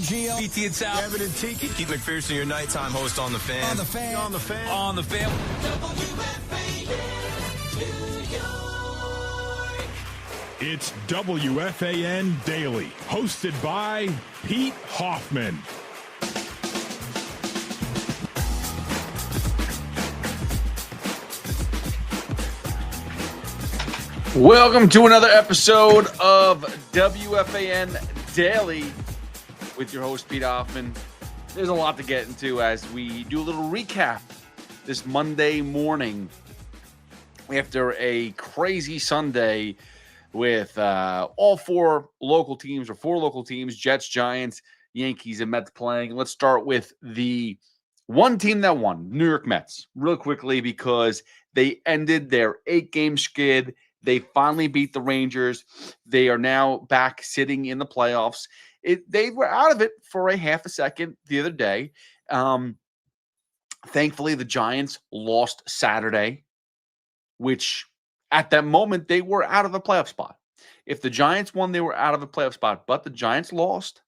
and Gio. BT and Sal. Kevin and Tiki. Keith McPherson, your nighttime host on The Fan. On The Fan. On The Fan. On The Fan. It's WFAN Daily, hosted by Pete Hoffman. Welcome to another episode of WFAN Daily with your host, Pete Hoffman. There's a lot to get into as we do a little recap this Monday morning after a crazy Sunday with all four local teams, Jets, Giants, Yankees, and Mets playing. Let's start with the one team that won, New York Mets, real quickly because they ended their 8-game skid. They finally beat the Rangers. They are now back sitting in the playoffs. They were out of it for a half a second the other day. Thankfully, the Giants lost Saturday, which at that moment, they were out of the playoff spot. If the Giants won, they were out of the playoff spot. But the Giants lost,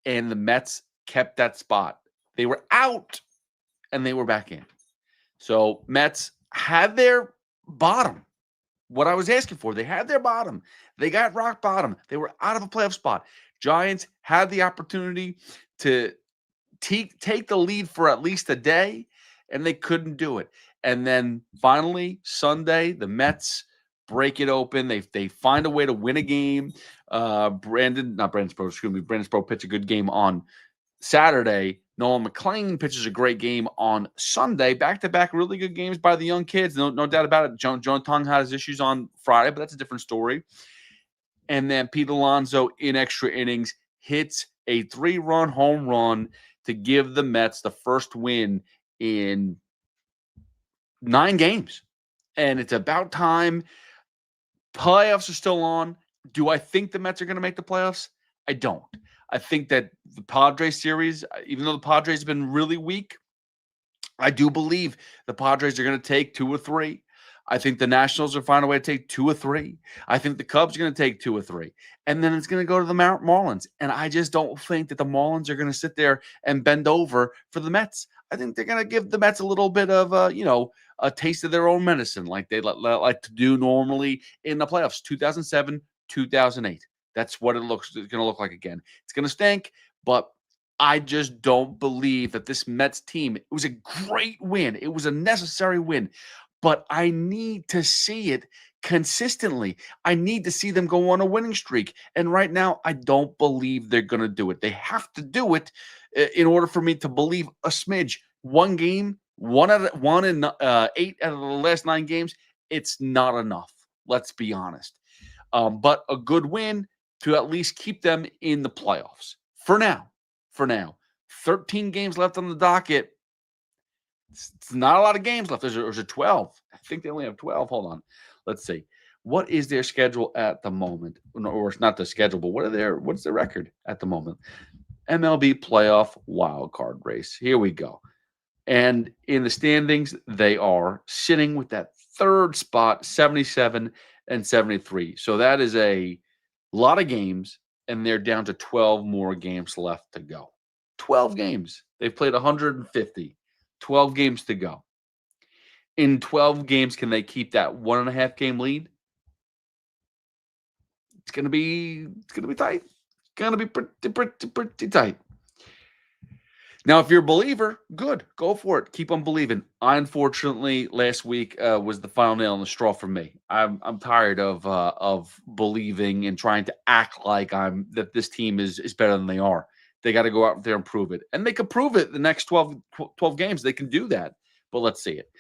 and the Mets kept that spot. They were out, and they were back in. So Mets had their bottom. What I was asking for, they had their bottom. They got rock bottom. They were out of a playoff spot. Giants had the opportunity to take the lead for at least a day, and they couldn't do it. And then finally, Sunday, the Mets break it open. They find a way to win a game. Brandon Sproul pitched a good game on Saturday. Nolan McClain pitches a great game on Sunday. Back-to-back really good games by the young kids. No doubt about it. John Tong had his issues on Friday, but that's a different story. And then Pete Alonso in extra innings hits a 3-run home run to give the Mets the first win in 9 games. And it's about time. Playoffs are still on. Do I think the Mets are going to make the playoffs? I don't. I think that the Padres series, even though the Padres have been really weak, I do believe the Padres are going to take 2 or 3. I think the Nationals will find a way to take 2 or 3. I think the Cubs are going to take 2 or 3. And then it's going to go to the Marlins. And I just don't think that the Marlins are going to sit there and bend over for the Mets. I think they're going to give the Mets a little bit of, a taste of their own medicine like they like to do normally in the playoffs, 2007, 2008. That's what it's going to look like again. It's going to stink, but I just don't believe that this Mets team, it was a great win. It was a necessary win, but I need to see it consistently. I need to see them go on a winning streak. And right now, I don't believe they're going to do it. They have to do it in order for me to believe a smidge. One game, 1 in 8 out of the last 9 games, it's not enough. Let's be honest. But a good win to at least keep them in the playoffs. For now. 13 games left on the docket. It's not a lot of games left. There's a 12. I think they only have 12. Hold on. Let's see. What is their schedule at the moment? Or it's not the schedule, but what's their record at the moment? MLB playoff wild card race. Here we go. And in the standings, they are sitting with that 3rd spot, 77 and 73. So that is a lot of games, and they're down to 12 more games left to go. 12 games. They've played 150. 12 games to go. In 12 games, can they keep that 1.5 game lead? It's gonna be tight. It's gonna be pretty tight. Now, if you're a believer, good. Go for it. Keep on believing. I, unfortunately, last week was the final nail in the straw for me. I'm tired of believing and trying to act like that this team is better than they are. They got to go out there and prove it. And they could prove it the next 12 games. They can do that. But let's see it.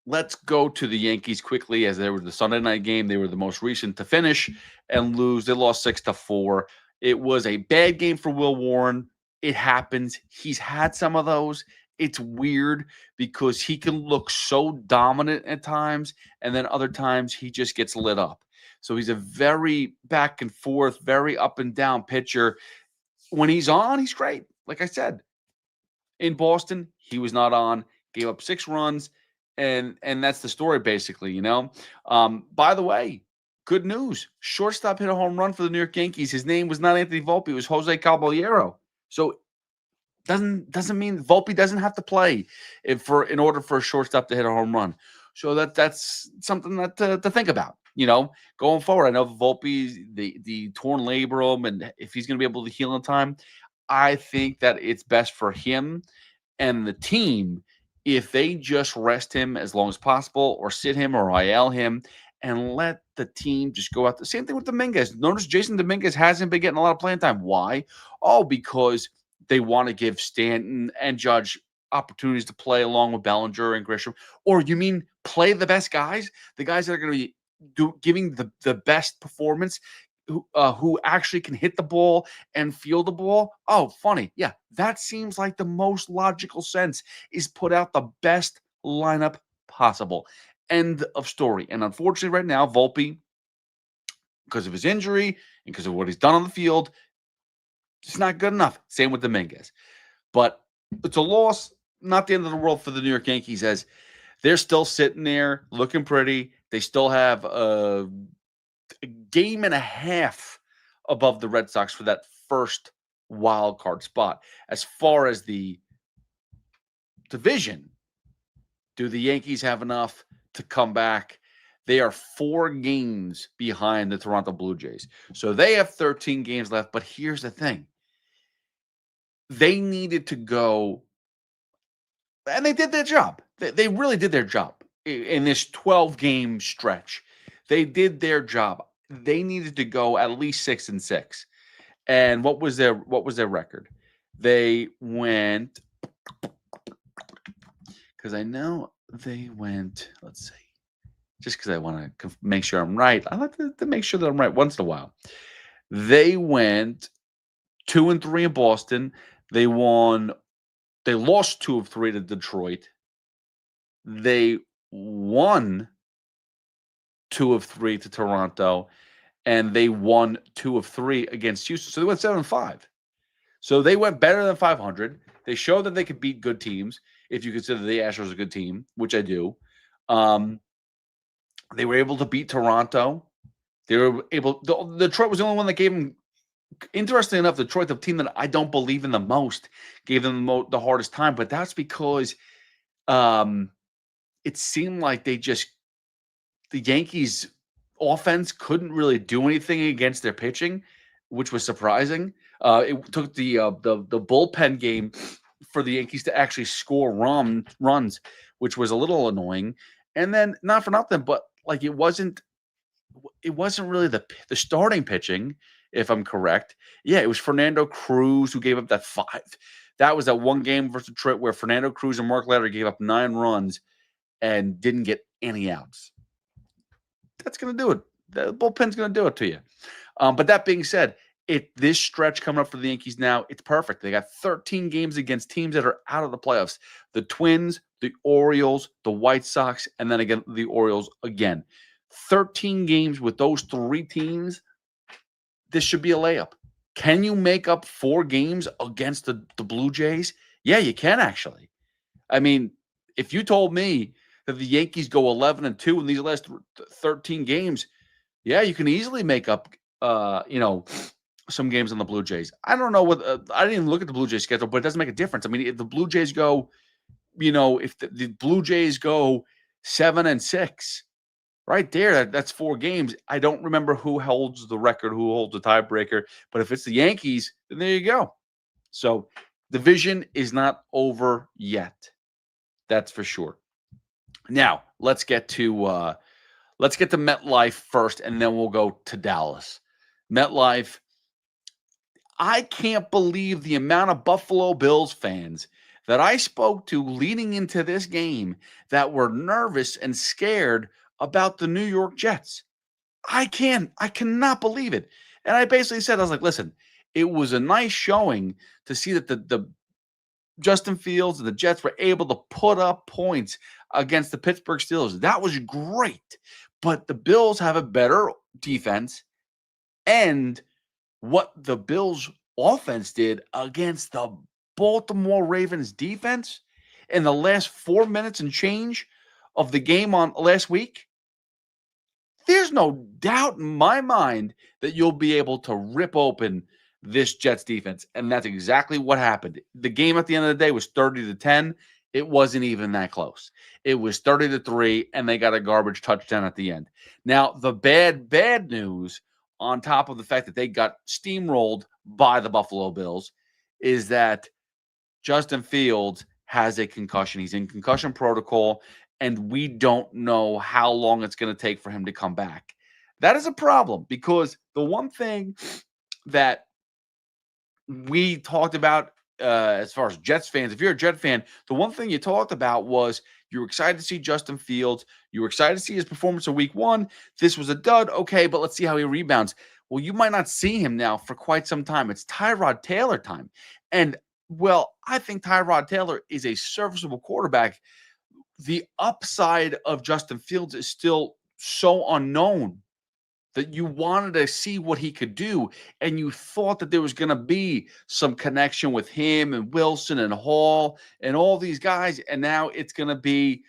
Let's go to the Yankees quickly, as they were the Sunday night game. They were the most recent to finish and lose. They lost 6-4. It was a bad game for Will Warren. It happens. He's had some of those. It's weird because he can look so dominant at times, and then other times he just gets lit up. So he's a very back and forth, very up and down pitcher. When he's on, he's great. Like I said, in Boston, he was not on, gave up 6 runs, and that's the story basically, you know. By the way, good news. Shortstop hit a home run for the New York Yankees. His name was not Anthony Volpe. It was Jose Caballero. So doesn't mean Volpe doesn't have to play in order for a shortstop to hit a home run. So that's something that to think about. Going forward, I know Volpe, the torn labrum, and if he's going to be able to heal in time, I think that it's best for him and the team if they just rest him as long as possible, or sit him or IL him, and let the team just go out. The same thing with Dominguez. Notice Jason Dominguez hasn't been getting a lot of playing time. Why? Oh, because they want to give Stanton and Judge opportunities to play along with Bellinger and Grisham. Or you mean play the best guys, the guys that are going to be giving the best performance, who actually can hit the ball and field the ball? Oh, funny. Yeah, that seems like the most logical sense, is put out the best lineup possible. End of story. And unfortunately, right now, Volpe, because of his injury and because of what he's done on the field, it's not good enough. Same with Dominguez. But it's a loss, not the end of the world for the New York Yankees, as they're still sitting there looking pretty. They still have a game and a half above the Red Sox for that first wild card spot. As far as the division, do the Yankees have enough to come back? They are 4 games behind the Toronto Blue Jays. So they have 13 games left. But here's the thing. They needed to go, and they did their job. They really did their job in this 12-game stretch. They did their job. They needed to go at least 6-6. And what was their record? They went, because I know they went, let's see, just because I want to make sure I'm right. I like to make sure that I'm right once in a while. They went 2-3 in Boston. They lost 2 of 3 to Detroit. They won 2 of 3 to Toronto, and they won 2 of 3 against Houston. So they went 7-5. So they went better than 500. They showed that they could beat good teams, if you consider the Astros a good team, which I do. They were able to beat Toronto. They were able. Detroit was the only one that gave them. Interestingly enough, Detroit, the team that I don't believe in the most, gave them the hardest time. But that's because it seemed like the Yankees offense couldn't really do anything against their pitching, which was surprising. It took the bullpen game for the Yankees to actually score runs, which was a little annoying. And then, not for nothing, but like it wasn't really the starting pitching, if I'm correct. Yeah, it was Fernando Cruz who gave up that 5. That was that one game versus Detroit where Fernando Cruz and Mark Leiter gave up 9 runs and didn't get any outs. That's going to do it. The bullpen's going to do it to you. But that being said, this stretch coming up for the Yankees now, it's perfect. They got 13 games against teams that are out of the playoffs. The Twins, the Orioles, the White Sox, and then again, the Orioles again. 13 games with those 3 teams. This should be a layup. Can you make up 4 games against the Blue Jays? Yeah, you can actually. I mean, if you told me that the Yankees go 11-2 in these last 13 games, yeah, you can easily make up, some games on the Blue Jays. I don't know what I didn't even look at the Blue Jays schedule, but it doesn't make a difference. I mean, if the Blue Jays go, if the Blue Jays go 7-6, right there, that's 4 games. I don't remember who holds the record, who holds the tiebreaker, but if it's the Yankees, then there you go. So division is not over yet. That's for sure. Now let's get to MetLife first, and then we'll go to Dallas. MetLife. I can't believe the amount of Buffalo Bills fans that I spoke to leading into this game that were nervous and scared about the New York Jets. I cannot believe it. And I basically said, I was like, listen, it was a nice showing to see that the Justin Fields and the Jets were able to put up points against the Pittsburgh Steelers. That was great. But the Bills have a better defense, and what the Bills offense did against the Baltimore Ravens defense in the last 4 minutes and change of the game on last week, there's no doubt in my mind that you'll be able to rip open this Jets defense. And that's exactly what happened. The game at the end of the day was 30-10. It wasn't even that close. It was 30-3, and they got a garbage touchdown at the end. Now, the bad news, on top of the fact that they got steamrolled by the Buffalo Bills, is that Justin Fields has a concussion. He's in concussion protocol, and we don't know how long it's going to take for him to come back. That is a problem, because the one thing that we talked about as far as Jets fans, if you're a Jet fan, the one thing you talked about was you were excited to see Justin Fields. You were excited to see his performance in week 1. This was a dud. Okay, but let's see how he rebounds. Well, you might not see him now for quite some time. It's Tyrod Taylor time. And, well, I think Tyrod Taylor is a serviceable quarterback. The upside of Justin Fields is still so unknown that you wanted to see what he could do, and you thought that there was going to be some connection with him and Wilson and Hall and all these guys, and now it's going to be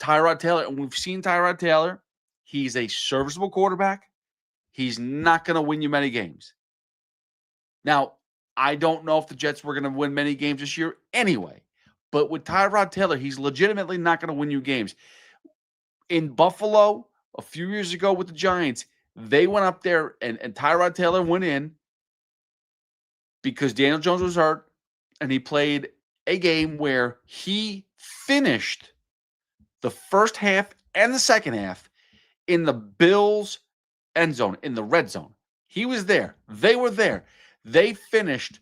Tyrod Taylor. And we've seen Tyrod Taylor. He's a serviceable quarterback. He's not going to win you many games. Now, I don't know if the Jets were going to win many games this year anyway, but with Tyrod Taylor, he's legitimately not going to win you games. In Buffalo, a few years ago with the Giants, they went up there and Tyrod Taylor went in because Daniel Jones was hurt, and he played a game where he finished the first half and the second half in the Bills' end zone, in the red zone. He was there. They were there. They finished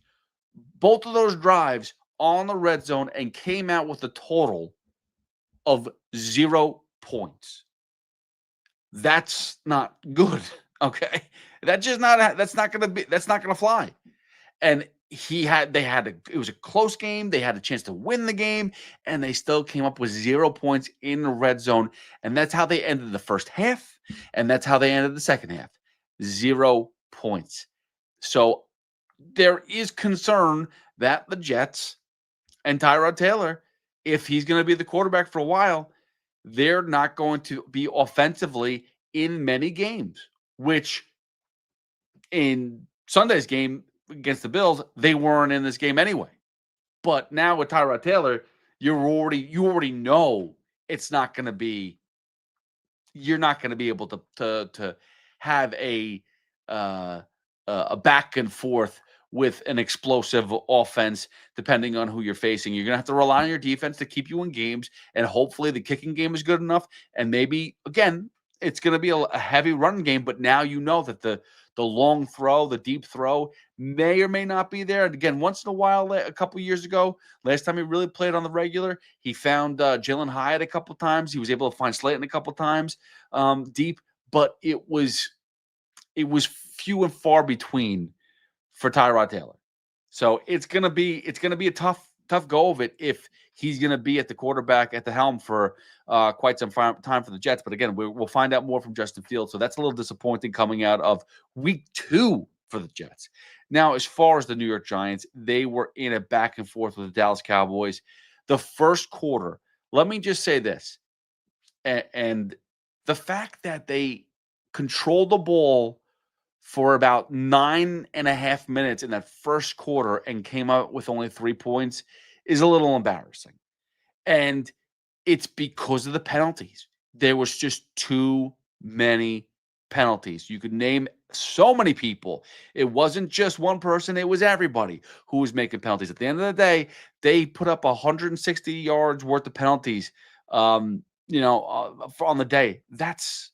both of those drives on the red zone and came out with a total of 0 points. That's not good. Okay. That's not going to fly. And it was a close game. They had a chance to win the game, and they still came up with 0 points in the red zone. And that's how they ended the first half. And that's how they ended the second half. 0 points. So there is concern that the Jets and Tyrod Taylor, if he's going to be the quarterback for a while, they're not going to be offensively in many games, which in Sunday's game against the Bills, they weren't in this game anyway. But now with Tyrod Taylor, you already know it's not going to be. You're not going to be able to have a back and forth with an explosive offense, depending on who you're facing. You're going to have to rely on your defense to keep you in games, and hopefully the kicking game is good enough. And maybe, again, it's going to be a heavy run game, but now you know that the long throw, the deep throw may or may not be there. And again, once in a while, a couple years ago, last time he really played on the regular, he found Jalen Hyatt a couple times. He was able to find Slayton a couple times deep, but it was few and far between for Tyrod Taylor. So it's gonna be a tough go of it if he's gonna be at the quarterback at the helm for quite some time for the Jets. But again, we'll find out more from Justin Fields. So that's a little disappointing coming out of week 2 for the Jets. Now, as far as the New York Giants, they were in a back and forth with the Dallas Cowboys. The first quarter, let me just say this, and the fact that they controlled the ball for about 9.5 minutes in that first quarter and came out with only 3 points is a little embarrassing. And it's because of the penalties. There was just too many penalties. You could name so many people. It wasn't just one person. It was everybody who was making penalties. At the end of the day, they put up 160 yards worth of penalties, on the day. That's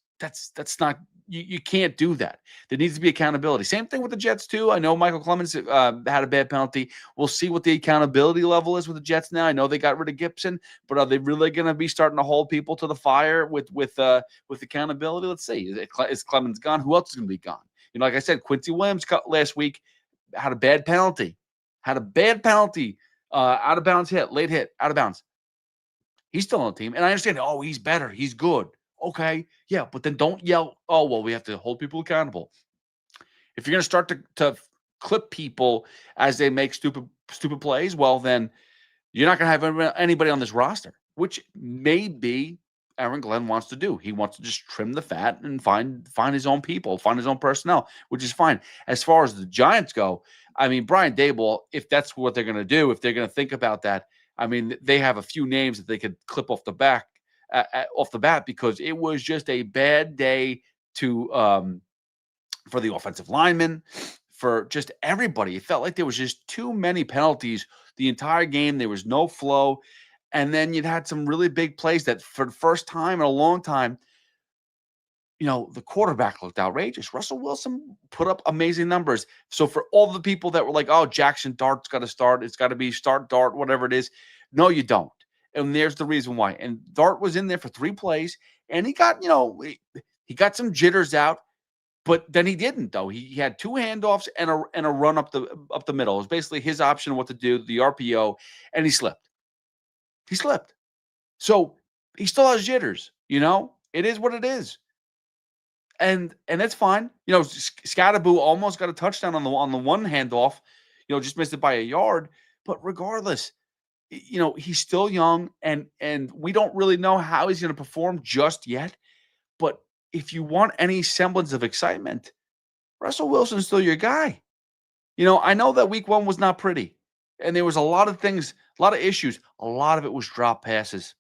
not, you can't do that. There needs to be accountability. Same thing with the Jets too. I know Michael Clemens had a bad penalty. We'll see what the accountability level is with the Jets now. I know they got rid of Gibson, but are they really going to be starting to hold people to the fire with accountability? Let's see. Is Clemens gone? Who else is going to be gone? Like I said, Quincy Williams last week had a bad penalty. Out of bounds hit, late hit, out of bounds. He's still on the team, and I understand. Oh, he's better. He's good. Okay, yeah, but then don't yell, oh, well, we have to hold people accountable. If you're going to start to clip people as they make stupid plays, well, then you're not going to have anybody on this roster, which may be Aaron Glenn wants to do. He wants to just trim the fat and find his own people, find his own personnel, which is fine. As far as the Giants go, I mean, Brian Daboll, if that's what they're going to do, if they're going to think about that, I mean, they have a few names that they could clip off the bat because it was just a bad day for the offensive linemen, for just everybody. It felt like there was just too many penalties the entire game. There was no flow. And then you'd had some really big plays that for the first time in a long time, the quarterback looked outrageous. Russell Wilson put up amazing numbers. So for all the people that were like, oh, Jackson Dart's got to start. It's got to be start Dart, whatever it is. No, you don't. And there's the reason why. And Dart was in there for 3 plays, and he got, he got some jitters out. But then he didn't, though. He had 2 handoffs and a run up the middle. It was basically his option of what to do, the RPO, and he slipped. So he still has jitters, It is what it is. And that's fine. Scatterboo almost got a touchdown on the one handoff, just missed it by a yard. But regardless, he's still young, and we don't really know how he's going to perform just yet. But if you want any semblance of excitement, Russell Wilson's still your guy. I know that week 1 was not pretty, and there was a lot of things, a lot of issues. A lot of it was drop passes.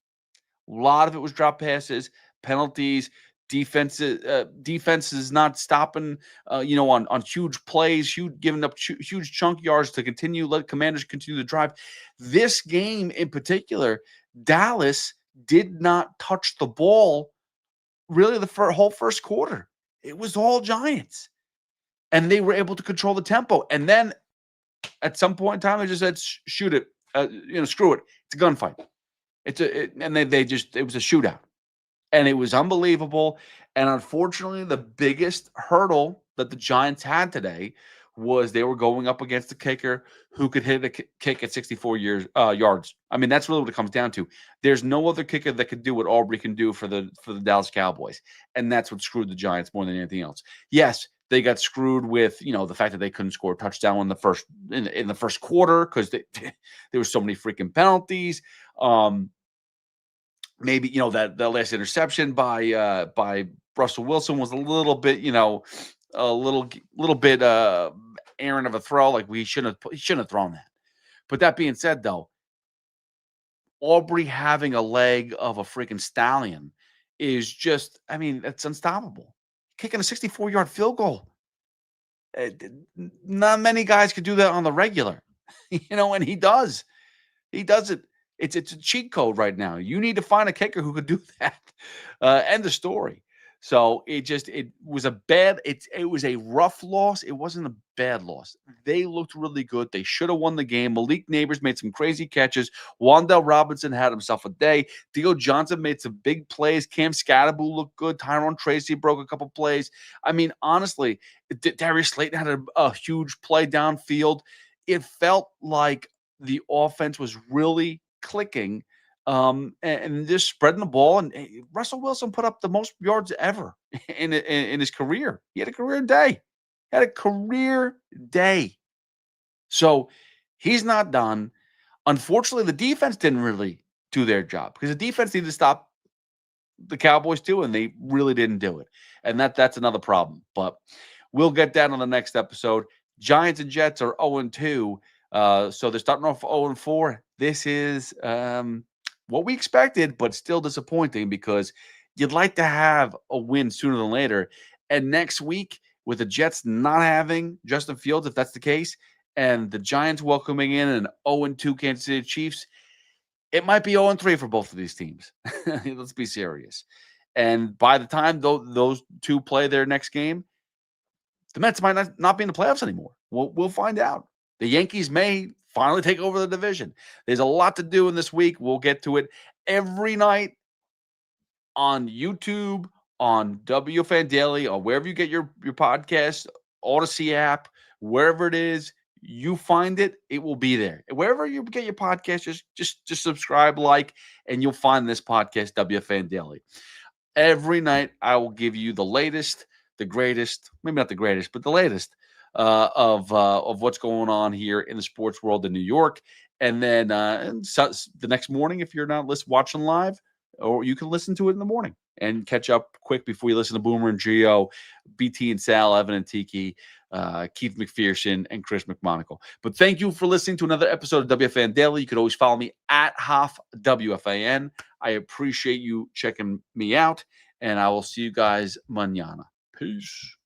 Penalties, defenses not stopping, on huge plays, giving up huge chunk yards to let Commanders continue to drive. This game in particular, Dallas did not touch the ball really the whole first quarter. It was all Giants, and they were able to control the tempo. And then at some point in time, they just said, shoot it, screw it. It's a gunfight. And it was a shootout, and it was unbelievable. And unfortunately, the biggest hurdle that the Giants had today was they were going up against a kicker who could hit a kick at 64 yards. I mean, that's really what it comes down to. There's no other kicker that could do what Aubrey can do for the Dallas Cowboys, and that's what screwed the Giants more than anything else. Yes, they got screwed with the fact that they couldn't score a touchdown in the first quarter because there were so many freaking penalties. Maybe that last interception by Russell Wilson was a little bit a little bit errant of a throw. Like he shouldn't have thrown that. But that being said, though, Aubrey having a leg of a freaking stallion is just, it's unstoppable. Kicking a 64-yard field goal. Not many guys could do that on the regular, and he does. He does it. It's a cheat code right now. You need to find a kicker who could do that. End of story. So it was a rough loss. It wasn't a bad loss. They looked really good. They should have won the game. Malik Neighbors made some crazy catches. Wan'Dale Robinson had himself a day. Theo Johnson made some big plays. Cam Scatterboo looked good. Tyrone Tracy broke a couple plays. Honestly, Darius Slayton had a huge play downfield. It felt like the offense was really clicking. And just spreading the ball. And Russell Wilson put up the most yards ever in his career. He had a career day. So he's not done. Unfortunately, the defense didn't really do their job because the defense needed to stop the Cowboys too, and they really didn't do it. And that's another problem. But we'll get that on the next episode. Giants and Jets are 0-2. So they're starting off 0-4. This is what we expected, but still disappointing because you'd like to have a win sooner than later. And next week, with the Jets not having Justin Fields, if that's the case, and the Giants welcoming in an 0-2 Kansas City Chiefs, it might be 0-3 for both of these teams. Let's be serious. And by the time those two play their next game, the Mets might not be in the playoffs anymore. We'll find out. The Yankees may finally take over the division. There's a lot to do in this week. We'll get to it every night on YouTube, on WFAN Daily, or wherever you get your podcast, Odyssey app, wherever it is, you find it, it will be there. Wherever you get your podcast, just subscribe, and you'll find this podcast, WFAN Daily. Every night, I will give you the latest, the greatest, maybe not the greatest, but the latest of what's going on here in the sports world in New York. And then the next morning, if you're not watching live, or you can listen to it in the morning and catch up quick before you listen to Boomer and Gio, BT and Sal, Evan and Tiki, Keith McPherson, and Chris McMonagle. But thank you for listening to another episode of WFAN Daily. You can always follow me at HoffWFAN. I appreciate you checking me out, and I will see you guys mañana. Peace.